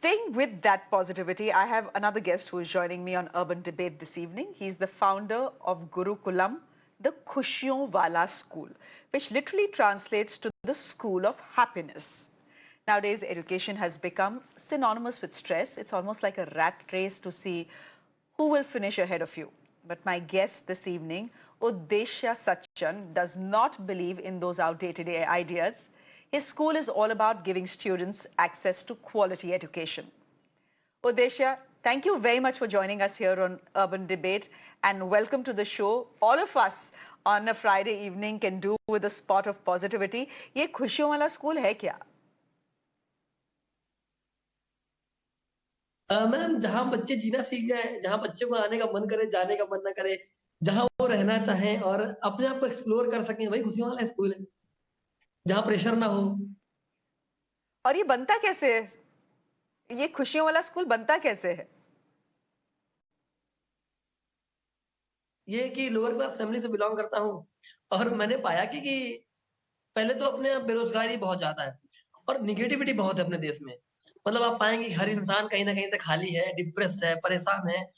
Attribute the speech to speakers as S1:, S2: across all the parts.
S1: Staying with that positivity, I have another guest who is joining me on Urban Debate this evening. He's the founder of Gurukulam, the Khushiyon Wala School, which literally translates to the school of happiness. Nowadays, education has become synonymous with stress. It's almost like a rat race to see who will finish ahead of you. But my guest this evening, Uddeshya Sachan, does not believe in those outdated ideas. His school is all about giving students access to quality education. Uddeshya, thank you very much for joining us here on Urban Debate and welcome to the show. All of us on a Friday evening can do with a spot of positivity. ये खुशियों वाला school है क्या?
S2: Ma'am जहाँ बच्चे जीना सीख जाए, जहाँ बच्चे को आने का मन करे, जाने का मन ना करे, जहाँ वो रहना चाहें और अपने आप को एक्सप्लोर कर सकें, वही खुशियों वाला स्कूल है। जहाँ प्रेशर ना हो।
S1: और ये बनता कैसे है? ये खुशियों वाला स्कूल बनता कैसे है?
S2: ये कि लोअर क्लास फैमिली से बिलॉन्ग करता हूँ और मैंने पाया कि पहले तो अपने यहाँ बेरोजगारी बहुत ज़्यादा है और नेगेटिविटी बहुत है अपने देश में। मतलब आप पाएँगे कि हर इंसान कहीं न कहीं से खाली है, डिप्रेस्ड है, परेशान है।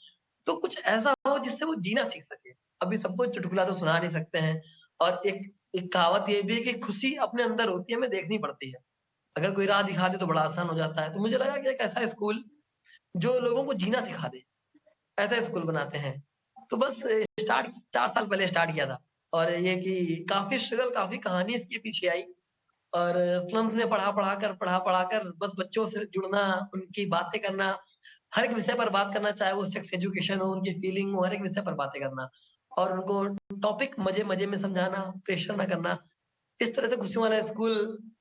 S2: तो कुछ ऐसा हो जिससे वो जीना सीख सके। अभी सबको चुटकुला तो सुना नहीं सकते हैं और एक एक कहावत ये भी है कि खुशी अपने अंदर होती है, हमें देखनी पड़ती है। अगर कोई राह दिखा दे तो बड़ा आसान हो जाता है। तो मुझे लगा कि एक ऐसा स्कूल जो लोगों को जीना सिखा दे, ऐसा स्कूल बनाते हैं। तो बस स्टार्ट 4 साल पहले स्टार्ट किया था और ये कि काफ़ी स्ट्रगल, काफ़ी कहानी इसके पीछे आई और स्लम्स में पढ़ा-पढ़ा कर बस बच्चों से जुड़ना, उनकी बातें करना, हर एक विषय पर बात करना, चाहे वो सेक्स एजुकेशन हो, उनकी फीलिंग हो, हर एक विषय पर बातें करना और उनको टॉपिक मज़े-मज़े में समझाना, प्रेशर ना करना। इस तरह से खुशियों वाला स्कूल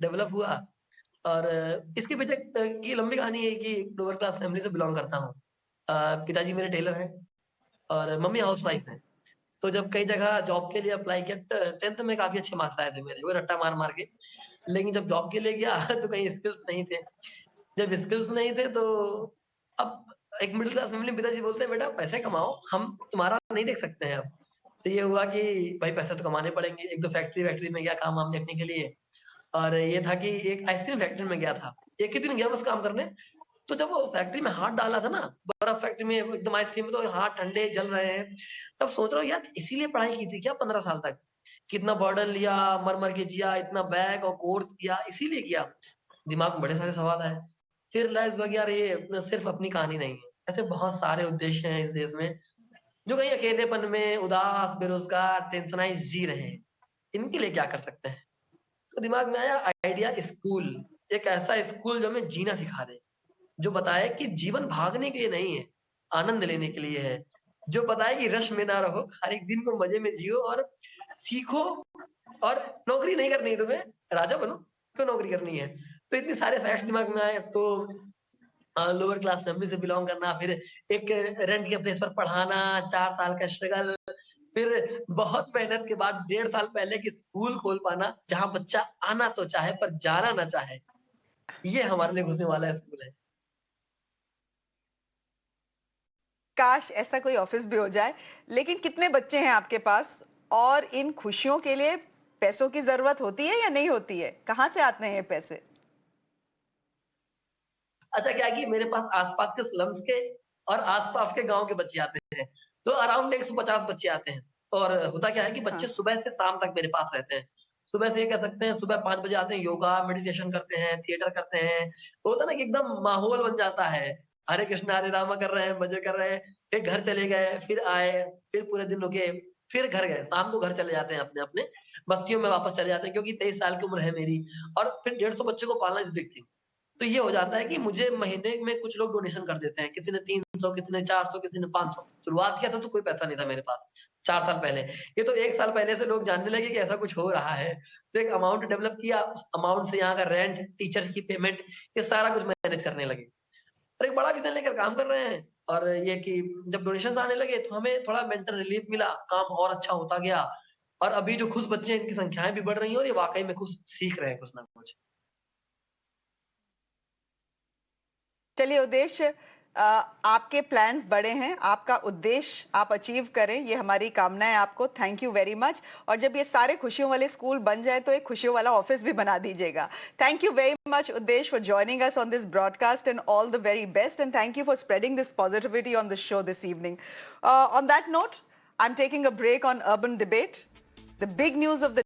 S2: डेवलप हुआ और इसके पीछे की लंबी कहानी है कि लोअर क्लास फैमिली से बिलॉन्ग करता हूँ। पिताजी मेरे टेलर हैं और मम्मी हाउसवाइफ हैं। तो जब कई जगह जॉब के लिए अप्लाई किया 10th में काफ़ी अच्छे मार्क्स आए थे मेरे, वो रट्टा मार-मार के। लेकिन जब जॉब के लिए गया तो कहीं स्किल्स नहीं थे। जब स्किल्स नहीं थे तो अब एक मिडिल क्लास फैमिली में पिताजी बोलते हैं, "बेटा पैसे कमाओ, हम तुम्हारा नहीं देख सकते हैं अब।" तो ये हुआ कि भाई पैसे तो कमाने पड़ेंगे। एक दो फैक्ट्री-वैक्ट्री में गया काम-वाम देखने के लिए और ये था कि एक आइसक्रीम फैक्ट्री में गया था। एक ही दिन गया बस काम करने, तो जब वो फैक्ट्री में हाथ डाला था ना, बर्फ फैक्ट्री में एकदम आइसक्रीम में तो हाथ ठंडे जल रहे हैं। तब सोच रहा हूँ यार इसीलिए पढ़ाई की थी क्या 15 साल तक? कितना बर्डन लिया, मर-मर के जिया, इतना बैक और कोर्स किया, इसीलिए किया। दिमाग में बड़े सारे सवाल आए। फिर रियलाइज़ हुआ कि यार ये सिर्फ़ अपनी कहानी नहीं है। ऐसे बहुत सारे उद्देश्य हैं इस देश में, जो कहीं अकेलेपन में उदास, बेरोज़गार, टेंशनाइज़ जी रहे हैं। इनके लिए क्या कर सकते हैं? तो दिमाग में आया आइडिया स्कूल, एक ऐसा स्कूल जो हमें जीना सिखा दे। जो बताए कि जीवन भागने के लिए नहीं है, आनंद लेने के लिए है। जो बताए कि रश में ना रहो, हर एक दिन को मज़े में जियो और सीखो और नौकरी नहीं करनी है तुम्हें, राजा बनो, क्यों नौकरी करनी है? तो इतने सारे फैक्ट्स दिमाग में आए तो लोअर क्लास फैमिली से बिलॉन्ग करना, फिर एक रेंट के प्लेस पर पढ़ाना, 4 साल का स्ट्रगल, फिर बहुत मेहनत के बाद 1.5 साल पहले कि स्कूल खोल पाना, जहाँ बच्चा आना तो चाहे पर जाना ना चाहे। ये हमारे लिए घुसने वाला स्कूल है।
S1: काश ऐसा कोई ऑफिस भी हो जाए। लेकिन कितने बच्चे हैं आपके पास और इन खुशियों के लिए पैसों की जरूरत होती है या नहीं होती है? कहाँ से आते हैं ये पैसे?
S2: अच्छा क्या है कि मेरे पास आस-पास के स्लम्स के और आस-पास के गाँव के बच्चे आते हैं। तो अराउंड 150 बच्चे आते हैं और होता क्या है कि बच्चे
S1: हाँ।
S2: सुबह से शाम तक मेरे पास रहते हैं। सुबह से ये कह सकते हैं सुबह 5 बजे आते हैं, योगा, मेडिटेशन करते हैं, थिएटर करते हैं। तो होता है ना कि एकदम माहौल बन जाता है। हरे कृष्णा, हरे रामा कर रहे हैं, मज़े कर रहे हैं, फिर घर चले गए, फिर आए, फिर पूरे दिन रुके, फिर घर गए। शाम को घर चले जाते हैं अपने-अपने, बस्तियों में वापस चले जाते हैं क्योंकि 23 साल की उम्र है मेरी और फिर 150 बच्चों को पालना इज़ बिग थिंग। तो ये हो जाता है कि मुझे महीने में कुछ लोग डोनेशन कर देते हैं। किसी ने 300 किसी ने 400 किसी ने 500 शुरुआत किया था तो कोई पैसा नहीं था मेरे पास, 4 साल पहले। ये तो 1 साल पहले से लोग जानने लगे कि ऐसा कुछ हो रहा है। तो एक अमाउंट डेवलप किया, उस अमाउंट से यहाँ का रेंट, टीचर्स की पेमेंट, ये सारा कुछ मैनेज करने लगे। और एक बड़ा विज़न लेकर काम कर रहे हैं और ये कि जब डोनेशंस आने लगे तो हमें थोड़ा मेंटल रिलीफ मिला, काम और अच्छा होता गया और अभी जो खुश बच्चे हैं इनकी संख्याएँ भी बढ़ रही हैं और ये वाक़ई में कुछ सीख रहे हैं कुछ ना कुछ।
S1: चलिए उद्देश्य, आपके प्लान्स बड़े हैं, आपका उद्देश्य आप अचीव करें, ये हमारी कामना है आपको। Thank you very much. और जब ये सारे खुशियों वाले स्कूल बन जाए तो एक खुशियों वाला ऑफिस भी बना दीजिएगा। Thank you very Much, Udesh, for joining us on this broadcast, and all the very best. And thank you for spreading this positivity on the show this evening. On that note, I'm taking a break on Urban Debate. The big news of the